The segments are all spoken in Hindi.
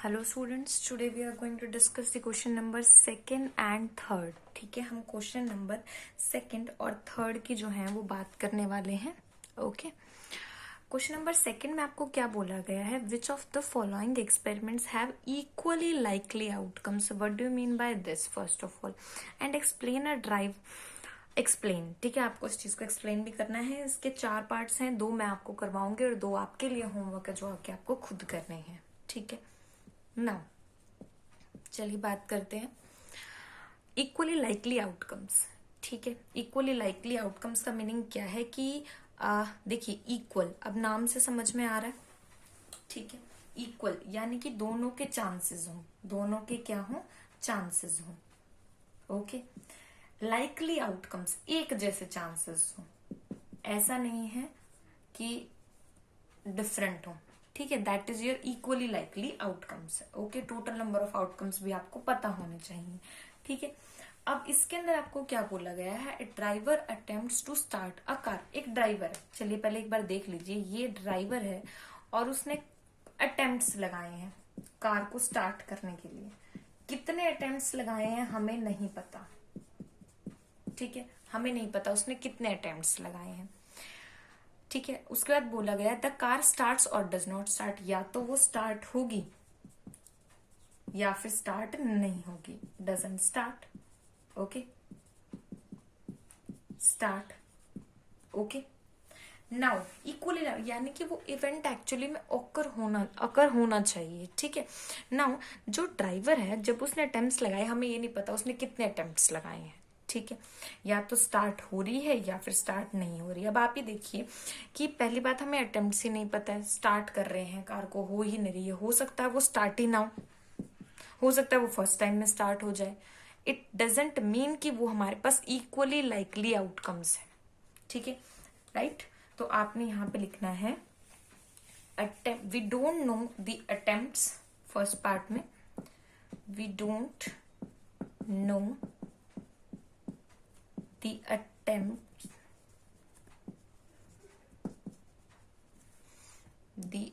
Hello students, today we are going to discuss the question number second and third. ठीक है, हम क्वेश्चन नंबर सेकंड और थर्ड की जो है वो बात करने वाले हैं। ओके, क्वेश्चन नंबर सेकंड में आपको क्या बोला गया है? Which of the following experiments have equally likely outcomes? What do you mean by this first of all, and explain a drive. Explain, ठीक है, आपको इस चीज को एक्सप्लेन भी करना है। इसके 4 पार्ट्स हैं, 2 मैं आपको करवाऊंगी और 2 आपके लिए होमवर्क है जो आपको खुद करने हैं। ठीक है ना, चलिए बात करते हैं इक्वली लाइकली आउटकम्स। ठीक है, इक्वली लाइकली आउटकम्स का मीनिंग क्या है कि देखिए, इक्वल अब नाम से समझ में आ रहा है। ठीक है, इक्वल यानी कि दोनों के चांसेस हो, दोनों के क्या हो, चांसेस हो। ओके, लाइकली आउटकम्स एक जैसे चांसेस हो, ऐसा नहीं है कि डिफरेंट हो। ठीक है, that is your equally likely outcomes. Okay, total number of outcomes भी आपको पता होने चाहिए। ठीक है, अब इसके अंदर आपको क्या बोला गया है? A driver attempts to start a car. एक ड्राइवर है, चलिए पहले एक बार देख लीजिए, ये ड्राइवर है और उसने अटेम्प्ट्स लगाए हैं कार को स्टार्ट करने के लिए। कितने अटेम्प्ट्स लगाए हैं हमें नहीं पता। ठीक है, हमें नहीं पता उसने कितने अटेम्प्ट्स लगाए हैं। ठीक है, उसके बाद बोला गया द कार स्टार्ट्स और डज नॉट स्टार्ट। या तो वो स्टार्ट होगी या फिर स्टार्ट नहीं होगी। Doesn't start. Okay, start. Okay, now equally यानी कि वो इवेंट एक्चुअली में अकर होना चाहिए। ठीक है, नाउ जो ड्राइवर है जब उसने अटेम्प्ट्स लगाए, हमें ये नहीं पता उसने कितने अटेम्प्ट्स लगाए हैं। ठीक है, या तो स्टार्ट हो रही है या फिर स्टार्ट नहीं हो रही। अब आप ही देखिए कि पहली बात, हमें अटेम्प्ट्स ही नहीं पता है, स्टार्ट कर रहे हैं कार को, हो ही नहीं रही है। हो सकता है वो स्टार्ट ही ना हो सकता है वो फर्स्ट टाइम में स्टार्ट हो जाए। इट डजेंट मीन कि वो हमारे पास इक्वली लाइकली आउटकम्स है। ठीक है, राइट। तो आपने यहां पे लिखना है we don't know the attempts. First part में we don't know the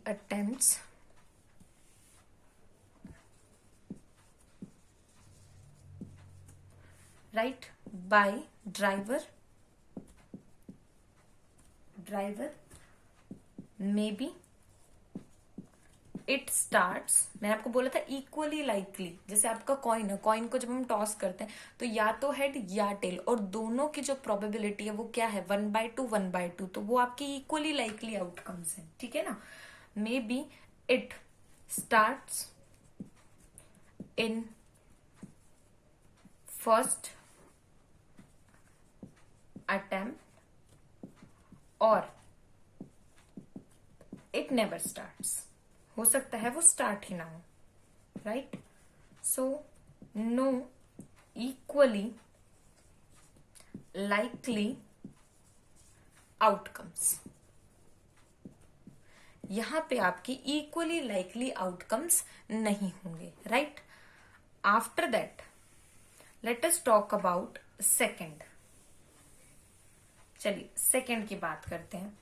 attempts right by driver maybe it starts. मैंने आपको बोला था इक्वली लाइकली, जैसे आपका कॉइन है, कॉइन को जब हम टॉस करते हैं तो या तो हेड या टेल, और दोनों की जो प्रोबेबिलिटी है वो क्या है, 1/2 1/2, तो वो आपकी इक्वली लाइकली आउटकम्स है। ठीक है ना, may be it starts in first attempt और इट नेवर स्टार्ट्स। हो सकता है वो स्टार्ट ही ना हो। Right, so no equally likely outcomes. यहां पे आपकी इक्वली लाइकली आउटकम्स नहीं होंगे। Right, after that let us talk about second. चलिए सेकेंड की बात करते हैं।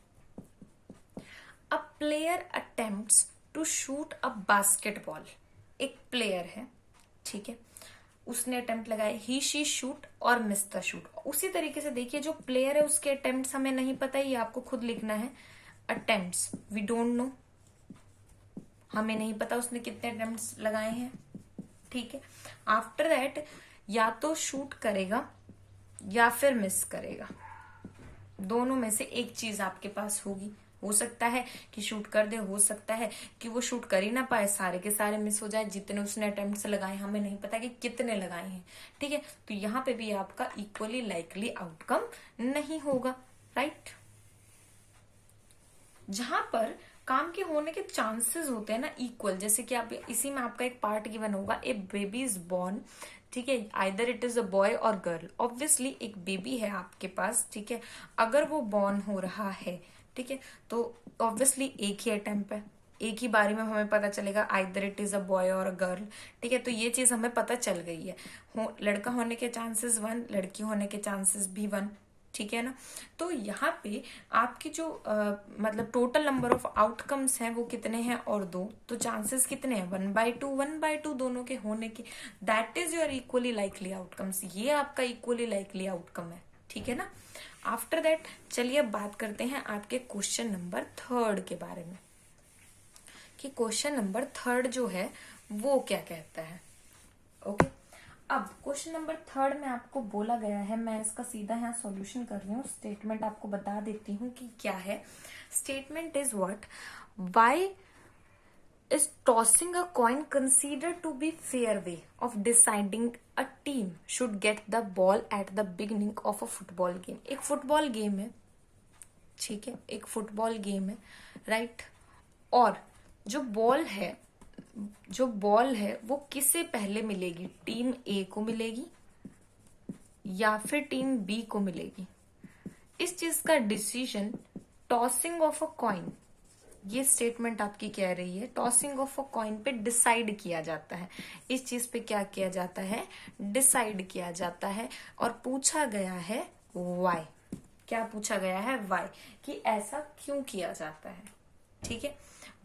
A player attempts to shoot a basketball. एक प्लेयर है, ठीक है, उसने अटेम्प्ट लगाए, ही शी शूट और मिस द शूट। उसी तरीके से देखिए, जो प्लेयर है उसके अटेम्प्ट्स हमें नहीं पता, ये आपको खुद लिखना है। अटेम्प्ट्स वी डोंट नो, हमें नहीं पता उसने कितने अटेम्प्ट्स लगाए हैं। ठीक है, आफ्टर दैट या तो शूट करेगा या फिर मिस करेगा, दोनों में से एक चीज आपके पास होगी। हो सकता है कि शूट कर दे, हो सकता है कि वो शूट कर ही ना पाए, सारे के सारे मिस हो जाए। जितने उसने अटेम्प्ट्स लगाए, हमें नहीं पता कि कितने लगाए हैं। ठीक है, तो यहां पे भी आपका इक्वली लाइकली आउटकम नहीं होगा। राइट, जहां पर काम के होने के चांसेस होते हैं ना इक्वल, जैसे कि आप इसी में आपका एक पार्ट गिवन होगा, ए बेबी इज बॉर्न। ठीक है, either it is a boy और गर्ल। ऑब्वियसली एक बेबी है आपके पास, ठीक है, अगर वो बॉर्न हो रहा है, ठीक है, तो ऑब्वियसली एक ही अटेम्प्ट है, एक ही बारी में हमें पता चलेगा either it is a boy और अ गर्ल। ठीक है, तो ये चीज हमें पता चल गई है। लड़का होने के चांसेस 1, लड़की होने के चांसेस भी 1। ठीक है ना। तो यहाँ पे आपकी जो मतलब टोटल नंबर ऑफ आउटकम्स हैं वो कितने हैं, और 2, तो चांसेस कितने हैं 1/2 दोनों के होने के। That is your equally likely outcomes, ये आपका इक्वली लाइकली आउटकम है, ठीक है ना। आफ्टर दैट चलिए अब बात करते हैं आपके क्वेश्चन नंबर 3 के बारे में, कि क्वेश्चन नंबर 3 जो है वो क्या कहता है। ओके, अब क्वेश्चन नंबर 3 में आपको बोला गया है, मैं इसका सीधा यहाँ सॉल्यूशन कर रही हूँ, स्टेटमेंट आपको बता देती हूँ कि क्या है। Statement is what, why is tossing a coin consider to be fair way of deciding a team should get the ball at the beginning of a football game. एक फुटबॉल गेम है, ठीक है, एक फुटबॉल गेम है, राइट। और जो बॉल है वो किसे पहले मिलेगी, टीम ए को मिलेगी या फिर टीम बी को मिलेगी। इस चीज का decision tossing of a coin, ये स्टेटमेंट आपकी कह रही है, टॉसिंग ऑफ अ कॉइन पे डिसाइड किया जाता है। इस चीज पे क्या किया जाता है, डिसाइड किया जाता है। और पूछा गया है व्हाई, क्या पूछा गया है, व्हाई, कि ऐसा क्यों किया जाता है, ठीक है,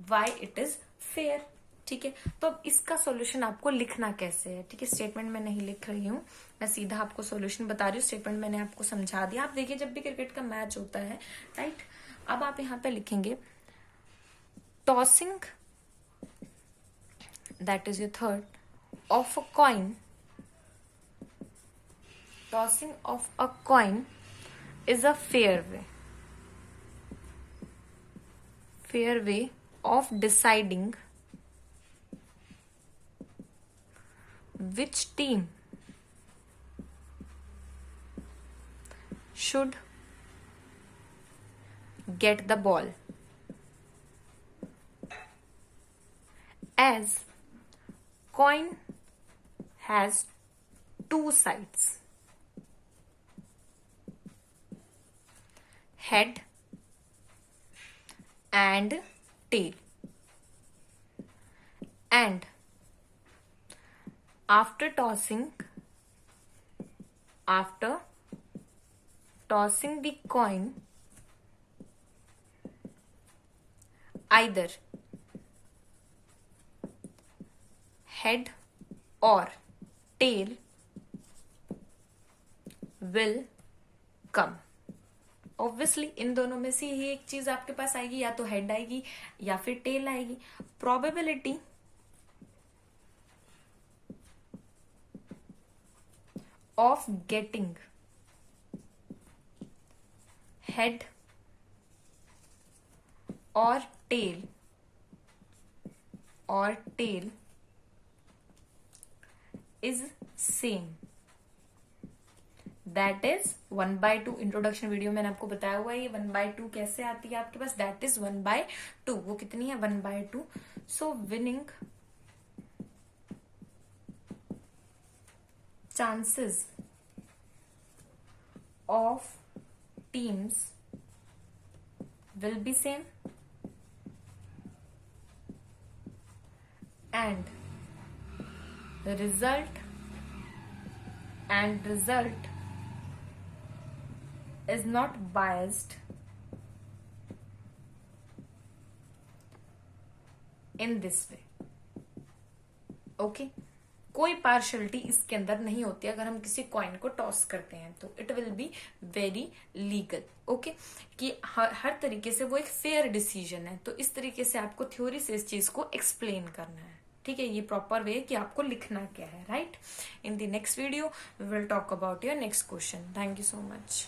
व्हाई इट इज फेयर, ठीक है। तो अब इसका सॉल्यूशन आपको लिखना कैसे है, ठीक है। स्टेटमेंट में नहीं लिख रही हूँ, मैं सीधा आपको सॉल्यूशन बता रही हूँ, स्टेटमेंट मैंने आपको समझा दिया। आप देखिए जब भी क्रिकेट का मैच होता है, राइट, अब आप यहाँ पे लिखेंगे tossing, that is your 3rd, of a coin, tossing of a coin is a fair way of deciding which team should get the ball, as coin has 2 sides, head and tail, and after tossing the coin, either head or tail will come। Obviously इन दोनों में से ही एक चीज आपके पास आएगी, या तो हेड आएगी या फिर टेल आएगी। प्रोबेबिलिटी ऑफ गेटिंग हेड और tail is same, that is 1/2। Introduction video मैंने आपको बताया हुआ है ये 1/2 कैसे आती है आपके पास, दैट इज 1/2। वो कितनी है, 1/2। So winning chances of teams will be same, and result is not biased in this way। Okay, कोई पार्शलिटी इसके अंदर नहीं होती अगर हम किसी कॉइन को टॉस करते हैं, तो it will be very legal. Okay, कि हर तरीके से वो एक फेयर डिसीजन है। तो इस तरीके से आपको थ्योरी से इस चीज को एक्सप्लेन करना है, ठीक है। ये प्रॉपर वे कि आपको लिखना क्या है, right. In the next video we will talk about your next question. Thank you so much.